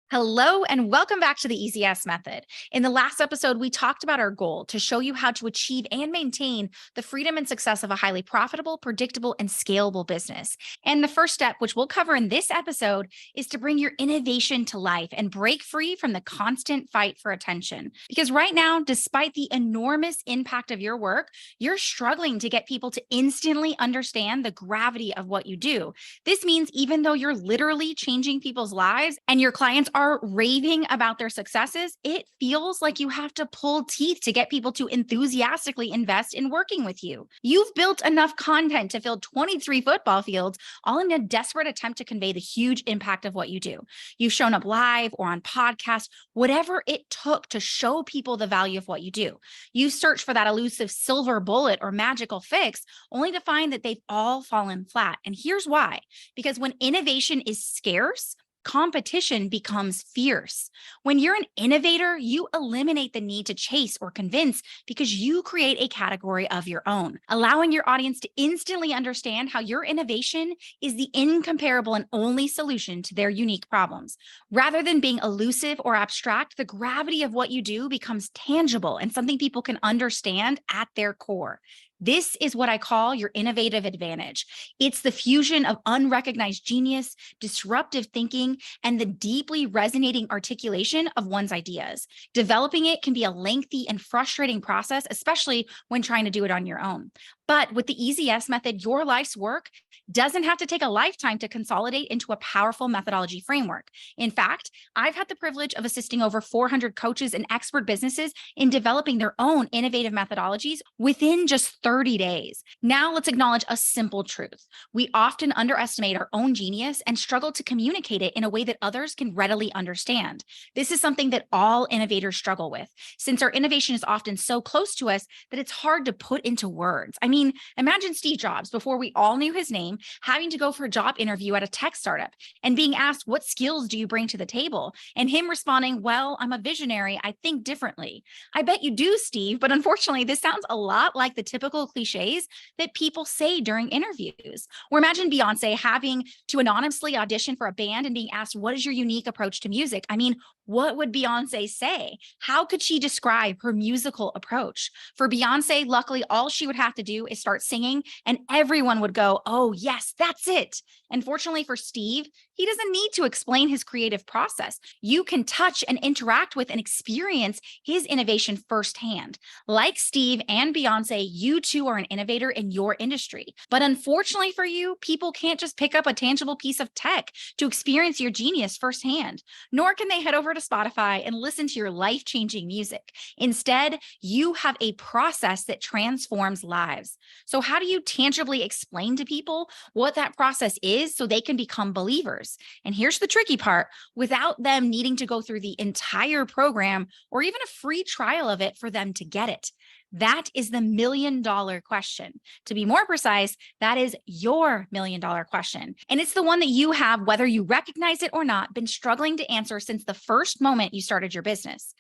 Hello, and welcome back to the EasyS method. In the last episode, we talked about our goal to show you how to achieve and maintain the freedom and success of a highly profitable, predictable, and scalable business. And the first step, which we'll cover in this episode, is to bring your innovation to life and break free from the constant fight for attention. Because right now, despite the enormous impact of your work, you're struggling to get people to instantly understand the gravity of what you do. This means even though you're literally changing people's lives and your clients are raving about their successes, it feels like you have to pull teeth to get people to enthusiastically invest in working with you. You've built enough content to fill 23 football fields, all in a desperate attempt to convey the huge impact of what you do. You've shown up live or on podcasts, whatever it took to show people the value of what you do. You search for that elusive silver bullet or magical fix, only to find that they've all fallen flat. And here's why. Because when innovation is scarce, competition becomes fierce. When you're an innovator, you eliminate the need to chase or convince because you create a category of your own, allowing your audience to instantly understand how your innovation is the incomparable and only solution to their unique problems. Rather than being elusive or abstract, the gravity of what you do becomes tangible and something people can understand at their core. This is what I call your innovative advantage. It's the fusion of unrecognized genius, disruptive thinking, and the deeply resonating articulation of one's ideas. Developing it can be a lengthy and frustrating process, especially when trying to do it on your own. But with the EasyS method, your life's work doesn't have to take a lifetime to consolidate into a powerful methodology framework. In fact, I've had the privilege of assisting over 400 coaches and expert businesses in developing their own innovative methodologies within just 30 days. Now let's acknowledge a simple truth. We often underestimate our own genius and struggle to communicate it in a way that others can readily understand. This is something that all innovators struggle with, since our innovation is often so close to us that it's hard to put into words. I mean, imagine Steve Jobs, before we all knew his name, having to go for a job interview at a tech startup and being asked, "What skills do you bring to the table?" And him responding, "Well, I'm a visionary. I think differently." I bet you do, Steve, but unfortunately, this sounds a lot like the typical cliches that people say during interviews. Or imagine Beyonce having to anonymously audition for a band and being asked, "What is your unique approach to music?" I mean, what would Beyonce say? How could she describe her musical approach? For Beyonce, luckily, all she would have to do is start singing and everyone would go, "Oh, yes, that's it." Unfortunately for Steve, he doesn't need to explain his creative process. You can touch and interact with and experience his innovation firsthand. Like Steve and Beyonce, you too are an innovator in your industry. But unfortunately for you, people can't just pick up a tangible piece of tech to experience your genius firsthand, nor can they head over to Spotify and listen to your life-changing music. Instead, you have a process that transforms lives. So how do you tangibly explain to people what that process is so they can become believers? And here's the tricky part: without them needing to go through the entire program or even a free trial of it for them to get it. That is the $1,000,000 question. To be more precise, that is your $1,000,000 question. And it's the one that you have, whether you recognize it or not, been struggling to answer since the first moment you started your business.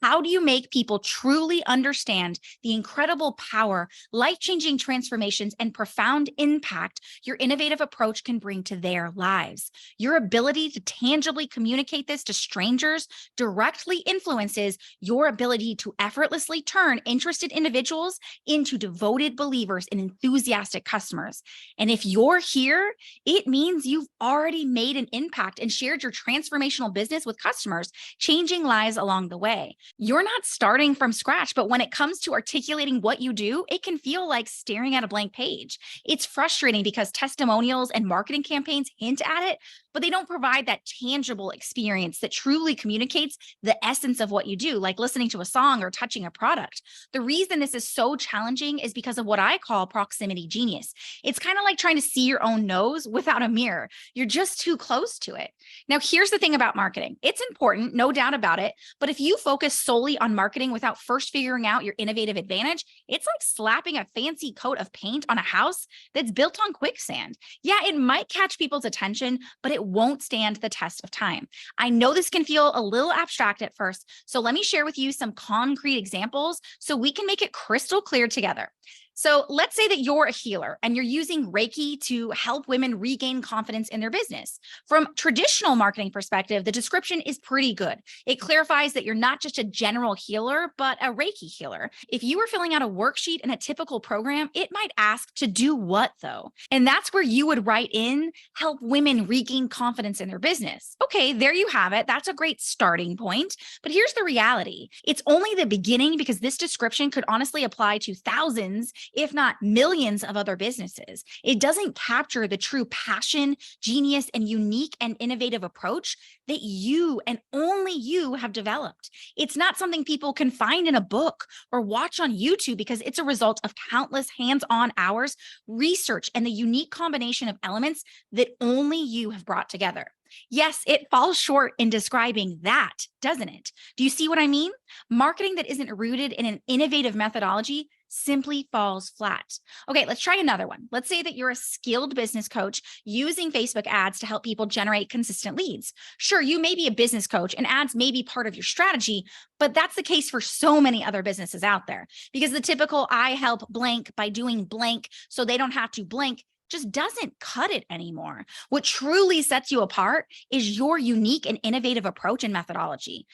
How do you make people truly understand the incredible power, life-changing transformations, and profound impact your innovative approach can bring to their lives? Your ability to tangibly communicate this to strangers directly influences your ability to effortlessly turn interested individuals into devoted believers and enthusiastic customers. And if you're here, it means you've already made an impact and shared your transformational business with customers, changing lives along the way. You're not starting from scratch, but when it comes to articulating what you do, it can feel like staring at a blank page. It's frustrating because testimonials and marketing campaigns hint at it, but they don't provide that tangible experience that truly communicates the essence of what you do, like listening to a song or touching a product. The reason this is so challenging is because of what I call proximity genius. It's kind of like trying to see your own nose without a mirror. You're just too close to it. Now, here's the thing about marketing. It's important, no doubt about it, but if you focus solely on marketing without first figuring out your innovative advantage, it's like slapping a fancy coat of paint on a house that's built on quicksand. Yeah, it might catch people's attention, but it won't stand the test of time. I know this can feel a little abstract at first, so let me share with you some concrete examples so we can make it crystal clear together. So let's say that you're a healer and you're using Reiki to help women regain confidence in their business. From traditional marketing perspective, the description is pretty good. It clarifies that you're not just a general healer, but a Reiki healer. If you were filling out a worksheet in a typical program, it might ask to do what though? And that's where you would write in help women regain confidence in their business. Okay, there you have it. That's a great starting point. But here's the reality. It's only the beginning because this description could honestly apply to thousands, if not millions of other businesses. It doesn't capture the true passion, genius, and unique and innovative approach that you and only you have developed. It's not something people can find in a book or watch on YouTube because it's a result of countless hands-on hours, research, and the unique combination of elements that only you have brought together. Yes, it falls short in describing that, doesn't it? Do you see what I mean? Marketing that isn't rooted in an innovative methodology simply falls flat. Okay, let's try another one. Let's say that you're a skilled business coach using Facebook ads to help people generate consistent leads. Sure, you may be a business coach and ads may be part of your strategy, but that's the case for so many other businesses out there because the typical I help blank by doing blank so they don't have to blank just doesn't cut it anymore. What truly sets you apart is your unique and innovative approach and methodology.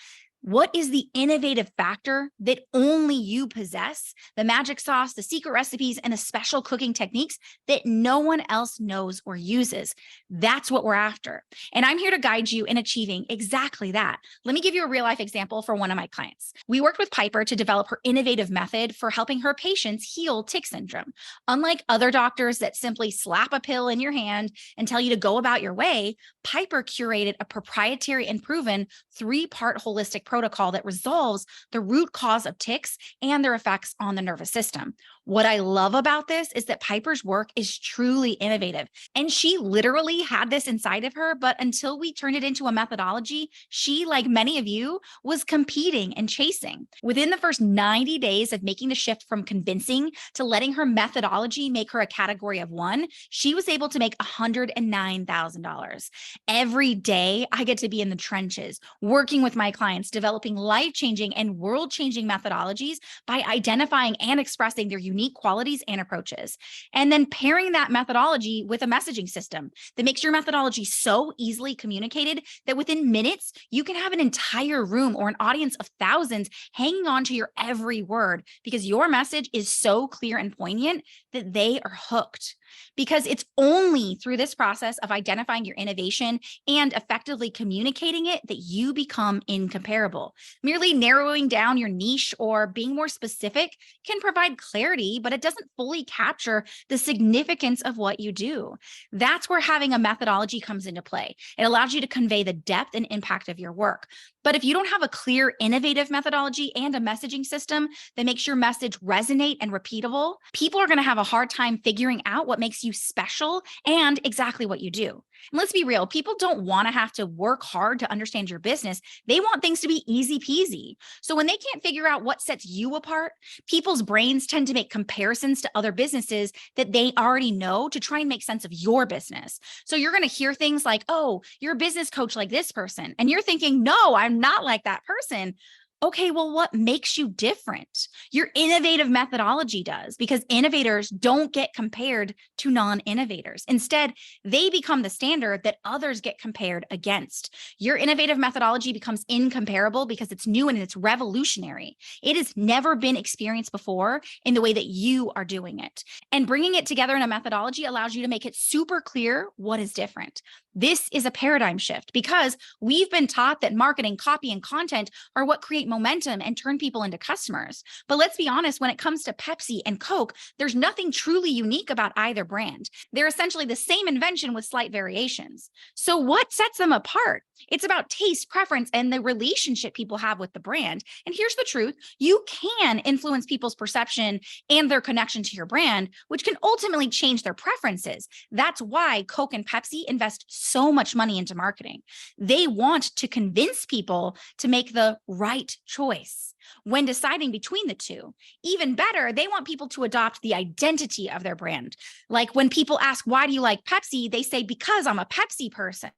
What is the innovative factor that only you possess? The magic sauce, the secret recipes, and the special cooking techniques that no one else knows or uses. That's what we're after. And I'm here to guide you in achieving exactly that. Let me give you a real life example for one of my clients. We worked with Piper to develop her innovative method for helping her patients heal tick syndrome. Unlike other doctors that simply slap a pill in your hand and tell you to go about your way, Piper curated a proprietary and proven 3-part holistic protocol that resolves the root cause of ticks and their effects on the nervous system. What I love about this is that Piper's work is truly innovative. And she literally had this inside of her, but until we turned it into a methodology, she, like many of you, was competing and chasing. Within the first 90 days of making the shift from convincing to letting her methodology make her a category of one, she was able to make $109,000. Every day, I get to be in the trenches, working with my clients, developing life-changing and world-changing methodologies by identifying and expressing their unique qualities and approaches. And then pairing that methodology with a messaging system that makes your methodology so easily communicated that within minutes, you can have an entire room or an audience of thousands hanging on to your every word because your message is so clear and poignant that they are hooked. Because it's only through this process of identifying your innovation and effectively communicating it that you become incomparable. Merely narrowing down your niche or being more specific can provide clarity, but it doesn't fully capture the significance of what you do. That's where having a methodology comes into play. It allows you to convey the depth and impact of your work. But if you don't have a clear, innovative methodology and a messaging system that makes your message resonate and repeatable, people are going to have a hard time figuring out what makes you special and exactly what you do. And let's be real, people don't want to have to work hard to understand your business. They want things to be easy peasy. So when they can't figure out what sets you apart, people's brains tend to make comparisons to other businesses that they already know to try and make sense of your business. So you're going to hear things like, oh, you're a business coach like this person. And you're thinking, no, I'm not like that person. Okay, well, what makes you different? Your innovative methodology does, because innovators don't get compared to non-innovators. Instead, they become the standard that others get compared against. Your innovative methodology becomes incomparable because it's new and it's revolutionary. It has never been experienced before in the way that you are doing it. And bringing it together in a methodology allows you to make it super clear what is different. This is a paradigm shift because we've been taught that marketing, copy, and content are what create momentum and turn people into customers. But let's be honest, when it comes to Pepsi and Coke, there's nothing truly unique about either brand. They're essentially the same invention with slight variations. So what sets them apart? It's about taste, preference, and the relationship people have with the brand. And here's the truth. You can influence people's perception and their connection to your brand, which can ultimately change their preferences. That's why Coke and Pepsi invest so much money into marketing. They want to convince people to make the right choice. when deciding between the two. Even better, they want people to adopt the identity of their brand. Like when people ask, why do you like Pepsi? They say, because I'm a Pepsi person.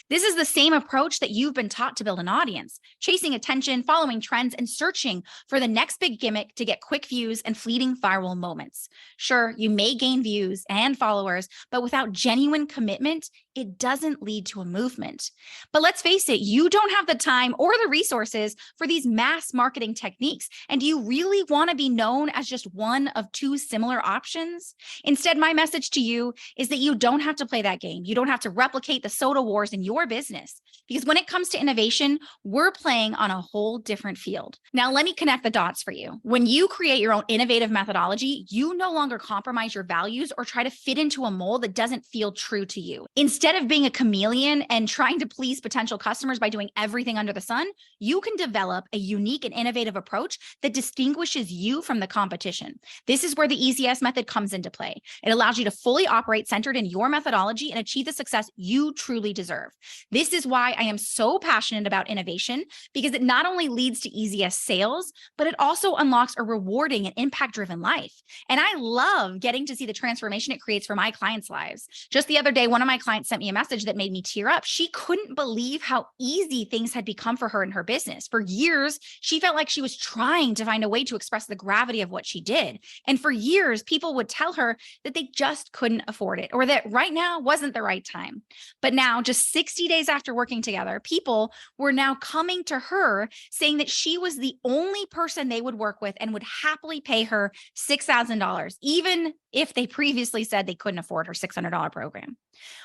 This is the same approach that you've been taught to build an audience, chasing attention, following trends, and searching for the next big gimmick to get quick views and fleeting viral moments. Sure, you may gain views and followers, but without genuine commitment, it doesn't lead to a movement. But let's face it, you don't have the time or the resources for these mass marketing techniques. And do you really want to be known as just one of two similar options? Instead, my message to you is that you don't have to play that game. You don't have to replicate the soda wars in your business. Because when it comes to innovation, we're playing on a whole different field. Now, let me connect the dots for you. When you create your own innovative methodology, you no longer compromise your values or try to fit into a mold that doesn't feel true to you. Instead of being a chameleon and trying to please potential customers by doing everything under the sun, you can develop a unique and innovative approach that distinguishes you from the competition. This is where the EasyS method comes into play. It allows you to fully operate centered in your methodology and achieve the success you truly deserve. This is why I am so passionate about innovation, because it not only leads to EasyS sales, but it also unlocks a rewarding and impact-driven life. And I love getting to see the transformation it creates for my clients' lives. Just the other day, one of my clients sent me a message that made me tear up. She couldn't believe how easy things had become for her in her business. For years, she felt like she was trying to find a way to express the gravity of what she did. And for years, people would tell her that they just couldn't afford it or that right now wasn't the right time. But now, just 60 days after working together, people were now coming to her saying that she was the only person they would work with and would happily pay her $6,000, even if they previously said they couldn't afford her $600 program.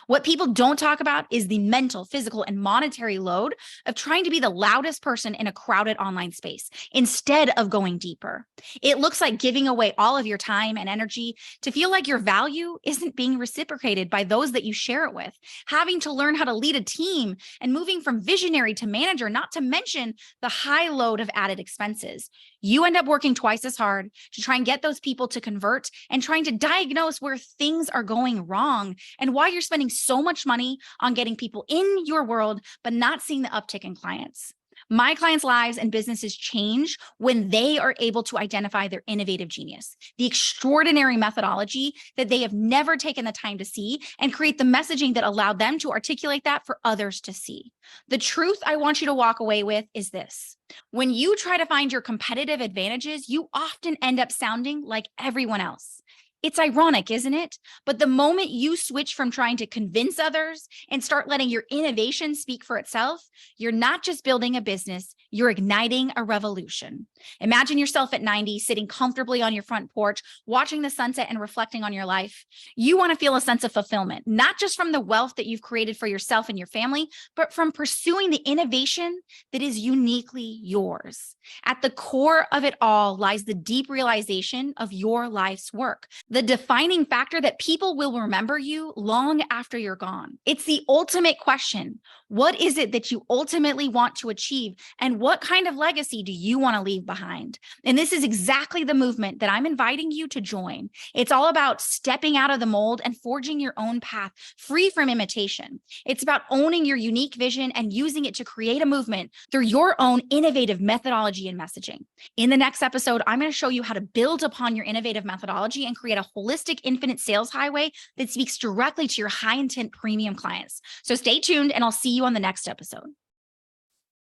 What people don't talk about is the mental, physical, and monetary load of trying to be the loudest person in a crowded online space instead of going deeper. It looks like giving away all of your time and energy to feel like your value isn't being reciprocated by those that you share it with, having to learn how to lead a team and moving from visionary to manager, not to mention the high load of added expenses. You end up working twice as hard to try and get those people to convert and trying to diagnose where things are going wrong and why you're spending so much money on getting people in your world, but not seeing the uptick in clients. My clients' lives and businesses change when they are able to identify their innovative genius, the extraordinary methodology that they have never taken the time to see, and create the messaging that allowed them to articulate that for others to see. The truth I want you to walk away with is this. When you try to find your competitive advantages, you often end up sounding like everyone else. It's ironic, isn't it? But the moment you switch from trying to convince others and start letting your innovation speak for itself, you're not just building a business, you're igniting a revolution. Imagine yourself at 90, sitting comfortably on your front porch, watching the sunset and reflecting on your life. You want to feel a sense of fulfillment, not just from the wealth that you've created for yourself and your family, but from pursuing the innovation that is uniquely yours. At the core of it all lies the deep realization of your life's work, the defining factor that people will remember you long after you're gone. It's the ultimate question. What is it that you ultimately want to achieve? And what kind of legacy do you want to leave behind? And this is exactly the movement that I'm inviting you to join. It's all about stepping out of the mold and forging your own path, free from imitation. It's about owning your unique vision and using it to create a movement through your own innovative methodology and messaging. In the next episode, I'm going to show you how to build upon your innovative methodology and create a holistic, infinite sales highway that speaks directly to your high intent premium clients. So stay tuned and I'll see you on the next episode.